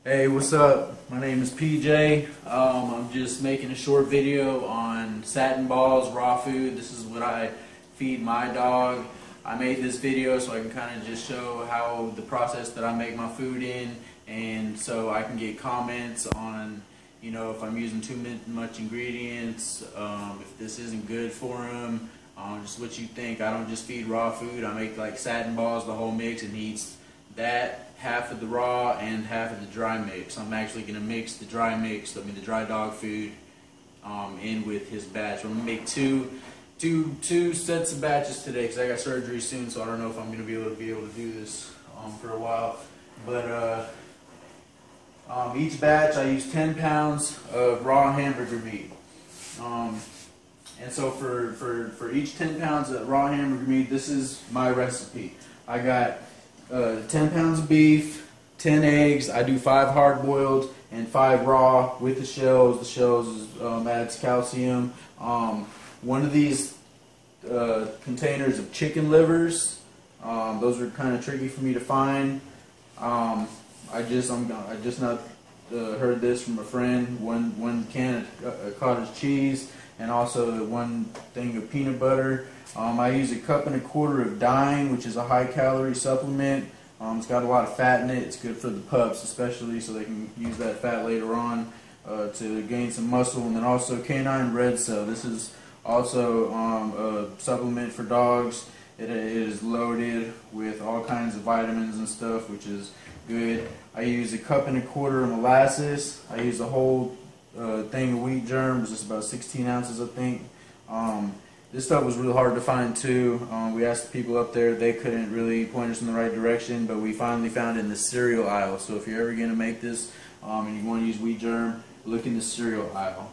Hey, what's up? My name is PJ. I'm just making a short video on satin balls, raw food. This is what I feed my dog. I made this video so I can kind of just show how the process that I make my food in, and so I can get comments on, if I'm using too much ingredients, if this isn't good for him, just what you think. I don't just feed raw food. I make like satin balls, the whole mix, and he eats that, half of the raw and half of the dry mix. I'm actually going to mix the dry mix, the dry dog food, in with his batch. I'm going to make two sets of batches today because I got surgery soon, so I don't know if I'm going to be able to do this for a while. But each batch I use 10 pounds of raw hamburger meat. And so for each 10 pounds of raw hamburger meat, this is my recipe. I got 10 pounds of beef, 10 eggs. I do 5 hard-boiled and 5 raw with the shells. The shells adds calcium. One of these containers of chicken livers. Those are kind of tricky for me to find. I just not heard this from a friend. One can of cottage cheese, and also 1 thing of peanut butter. I use a 1.25 cups of Dine, which is a high-calorie supplement. It's got a lot of fat in it. It's good for the pups, especially, so they can use that fat later on to gain some muscle. And then also Canine Red Cell. This is also a supplement for dogs. It is loaded with all kinds of vitamins and stuff, which is good. I use a 1.25 cups of molasses. I use a whole thing of wheat germs. It's about 16 ounces, I think. This stuff was really hard to find too. We asked the people up there, they couldn't really point us in the right direction, but we finally found it in the cereal aisle. So if you're ever going to make this and you want to use wheat germ, look in the cereal aisle.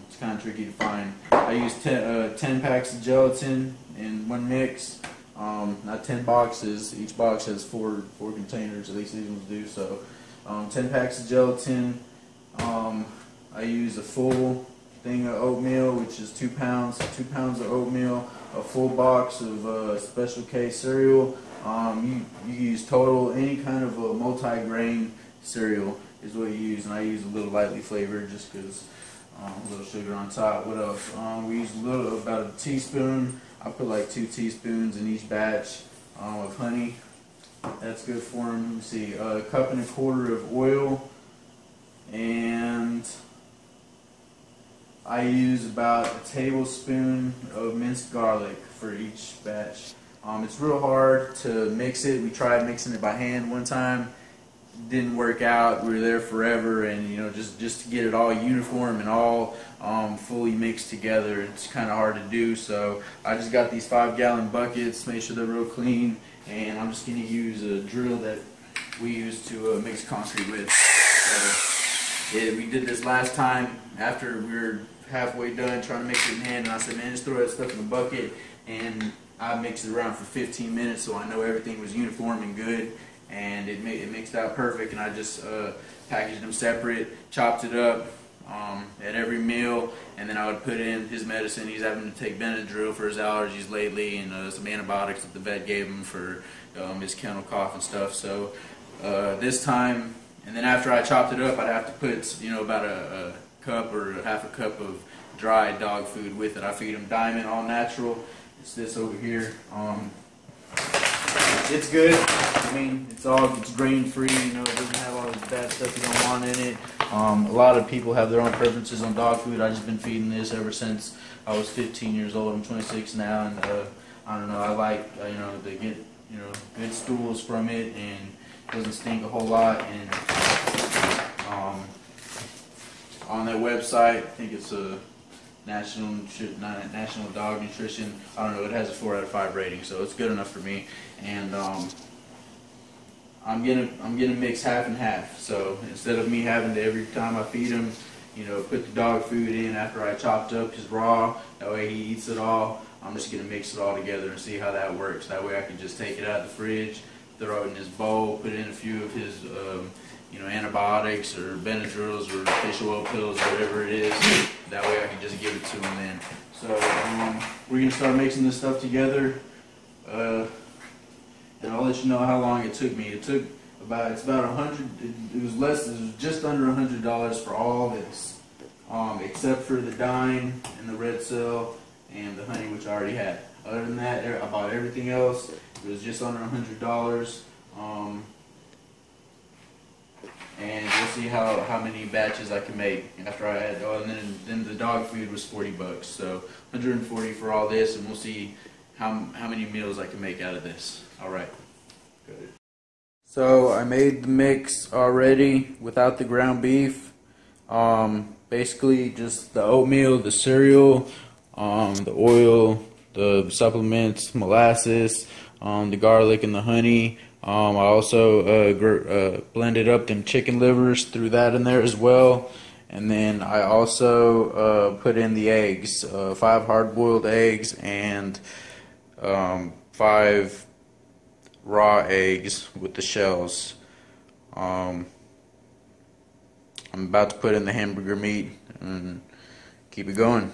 It's kind of tricky to find. I use 10 packs of gelatin in one mix, not 10 boxes. Each box has 4 containers, at least these ones do. So 10 packs of gelatin. I use a full thing of oatmeal, which is 2 pounds. 2 pounds of oatmeal, a full box of Special K cereal. You use Total, any kind of a multi-grain cereal is what you use, and I use a little lightly flavored just because a little sugar on top. What else? We use about a teaspoon. I put like 2 teaspoons in each batch of honey. That's good for them. Let me see, 1.25 cups of oil, and I use about a tablespoon of minced garlic for each batch. It's real hard to mix it. We tried mixing it by hand one time. Didn't work out. We were there forever, and just to get it all uniform and all fully mixed together, it's kind of hard to do. So I just got these 5-gallon buckets, make sure they're real clean, and I'm just going to use a drill that we use to mix concrete with. We did this last time after we were halfway done trying to mix it in hand, and I said, man, just throw that stuff in the bucket, and I mixed it around for 15 minutes so I know everything was uniform and good, and it mixed out perfect. And I just packaged them separate, chopped it up at every meal, and then I would put in his medicine. He's having to take Benadryl for his allergies lately, and some antibiotics that the vet gave him for his kennel cough and stuff. So this time, and then after I chopped it up, I'd have to put about a cup or half a cup of dry dog food with it. I feed them Diamond All Natural. It's this over here. It's good. I mean, it's grain free. It doesn't have all the bad stuff you don't want in it. A lot of people have their own preferences on dog food. I've just been feeding this ever since I was 15 years old. I'm 26 now, and I don't know. I like they get good stools from it, and it doesn't stink a whole lot. And on their website, I think it's a National Dog Nutrition. I don't know. It has a 4 out of 5 rating, so it's good enough for me. And I'm gonna mix half and half. So instead of me having to every time I feed him, put the dog food in after I chopped up his raw, that way he eats it all. I'm just gonna mix it all together and see how that works. That way I can just take it out of the fridge, throw it in his bowl, put in a few of his antibiotics or Benadryls or fish oil pills, whatever it is. That way I can just give it to him then. So we're going to start mixing this stuff together, and I'll let you know how long it took me. It took it's about $100. It was just under $100 for all this, except for the Dine and the Red Cell and the honey, which I already had. Other than that, I bought everything else. It was just under $100. And we'll see how many batches I can make after I add. Oh, and then the dog food was $40, so $140 for all this, and we'll see how many meals I can make out of this. All right. Good. So I made the mix already without the ground beef. Basically just the oatmeal, the cereal, the oil, the supplements, molasses, the garlic and the honey. I also blended up them chicken livers, threw that in there as well. And then I also put in the eggs, 5 hard-boiled eggs and 5 raw eggs with the shells. I'm about to put in the hamburger meat and keep it going.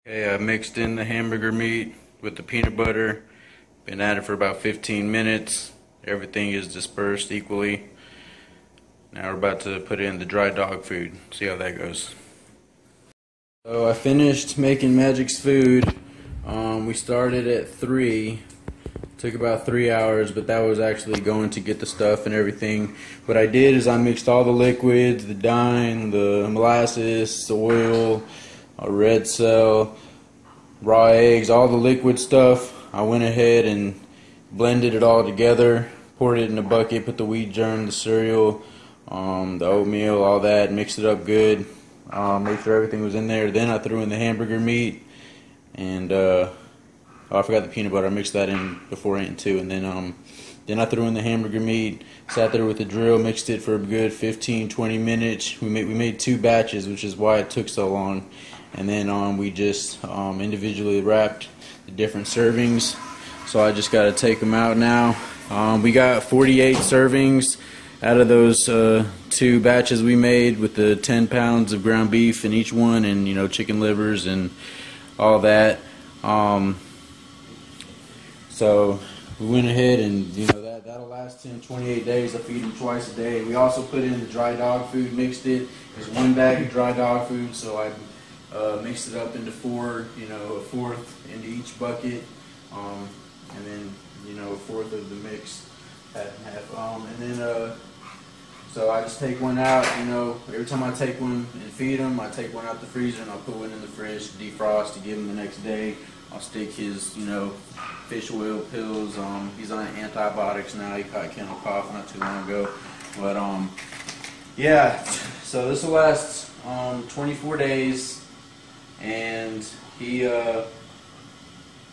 Okay, I mixed in the hamburger meat with the peanut butter. Been at it for about 15 minutes. Everything is dispersed equally. Now we're about to put in the dry dog food. See how that goes. So I finished making Magic's food. We started at 3. Took about 3 hours, but that was actually going to get the stuff and everything. What I did is I mixed all the liquids, the Dine, the molasses, the oil, Red Cell, raw eggs, all the liquid stuff. I went ahead and blended it all together, poured it in a bucket, put the wheat germ, the cereal, the oatmeal, all that, mixed it up good, made sure everything was in there. Then I threw in the hamburger meat, and oh, I forgot the peanut butter. I mixed that in beforehand too, and then I threw in the hamburger meat, sat there with the drill, mixed it for a good 15-20 minutes. We made 2 batches, which is why it took so long, and then we just individually wrapped the different servings. So I just got to take them out now. We got 48 servings out of those 2 batches we made, with the 10 pounds of ground beef in each one, and chicken livers and all that. So we went ahead and that'll last 28 days. I feed them twice a day. We also put in the dry dog food, mixed it. There's 1 bag of dry dog food, so I mixed it up into 4, a fourth into each bucket, and then a fourth of the mix, half and half. And then so I just take one out. Every time I take one and feed him, I take one out the freezer and I'll put one in the fridge to defrost to give him the next day. I'll stick his fish oil pills. He's on antibiotics now. He caught kennel cough not too long ago, but yeah. So this will last 24 days. And he, it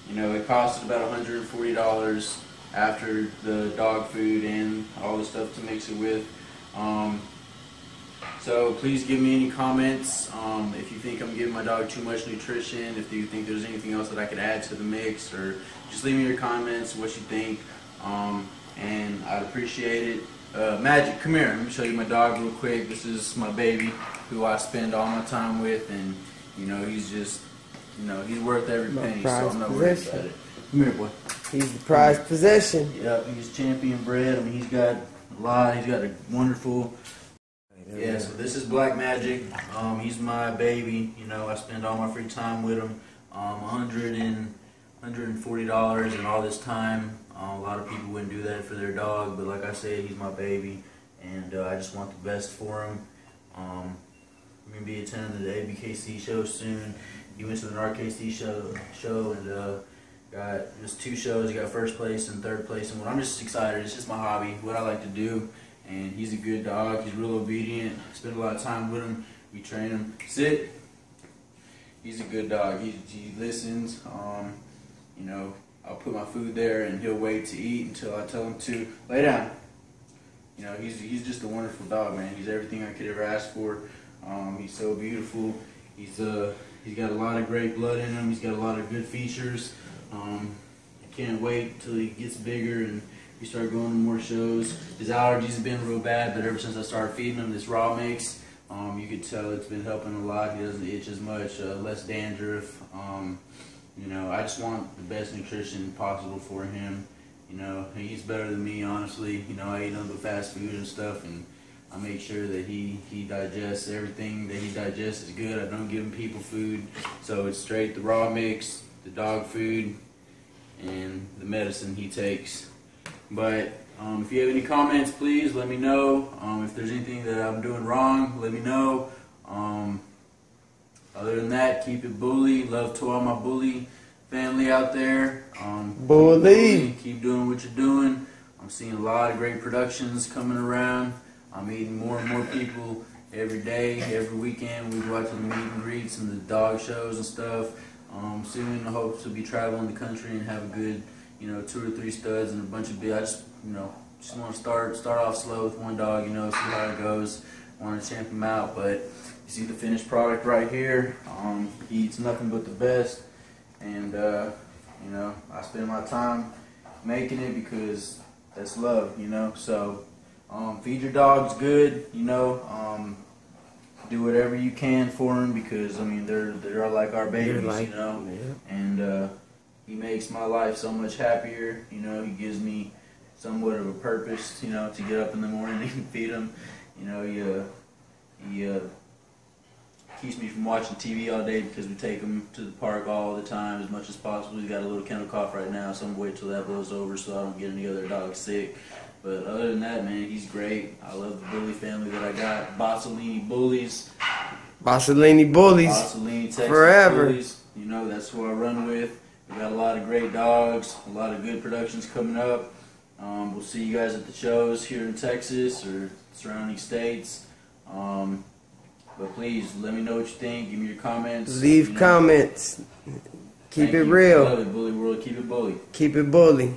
costed about $140 after the dog food and all the stuff to mix it with. So please give me any comments if you think I'm giving my dog too much nutrition, if you think there's anything else that I could add to the mix, or just leave me your comments, what you think, and I'd appreciate it. Magic, come here. Let me show you my dog real quick. This is my baby, who I spend all my time with, and he's just, he's worth every penny, so I'm not worried about it. Come here, boy. He's the prized possession. Yep, he's champion bred. I mean, he's got a lot. He's got a wonderful. Yeah, so this is Black Magic. He's my baby. I spend all my free time with him. $140 in all this time. A lot of people wouldn't do that for their dog, but like I said, he's my baby, and I just want the best for him. I'm going to be attending the ABKC show soon. He went to the RKC show and got just 2 shows. He got 1st place and 3rd place, and I'm just excited. It's just my hobby, what I like to do, and he's a good dog. He's real obedient. I spend a lot of time with him. We train him. Sit. He's a good dog. He listens. I'll put my food there, and he'll wait to eat until I tell him to lay down. He's just a wonderful dog, man. He's everything I could ever ask for. He's so beautiful. He's got a lot of great blood in him. He's got a lot of good features. I can't wait till he gets bigger and we start going to more shows. His allergies have been real bad, but ever since I started feeding him this raw mix, you could tell it's been helping a lot. He doesn't itch as much, less dandruff. I just want the best nutrition possible for him, You know, he's better than me, honestly. You know, I eat nothing but fast food and stuff, and I make sure that he digests everything that he digests is good. I don't give him people food, so it's straight the raw mix, the dog food, and the medicine he takes. But if you have any comments, please let me know. If there's anything that I'm doing wrong, let me know. Other than that, keep it bully. Love to all my bully family out there. Bully. Keep doing what you're doing. I'm seeing a lot of great productions coming around. I'm meeting more and more people every day, every weekend. We go out to the meet and greets and the dog shows and stuff. Soon I hope to be traveling the country and have a good, 2 or 3 studs and a bunch of big. I just want to start off slow with one dog, see how it goes. Want to champ him out, but you see the finished product right here. He eats nothing but the best, and I spend my time making it because that's love, So feed your dogs good, do whatever you can for them because they're like our babies, Yeah. And he makes my life so much happier. He gives me somewhat of a purpose, to get up in the morning and feed him. He keeps me from watching TV all day because we take him to the park all the time as much as possible. He's got a little kennel cough right now, so I'm gonna wait till that blows over so I don't get any other dogs sick. But other than that, man, he's great. I love the bully family that I got. Bossolini Bullies. Bossolini Bullies. Bossolini, Texas Forever. Bullies. That's who I run with. We got a lot of great dogs, a lot of good productions coming up. We'll see you guys at the shows here in Texas or surrounding states. But please, let me know what you think. Give me your comments. Leave comments. Keep it real. I love it, Bully World. Keep it bully. Keep it bully.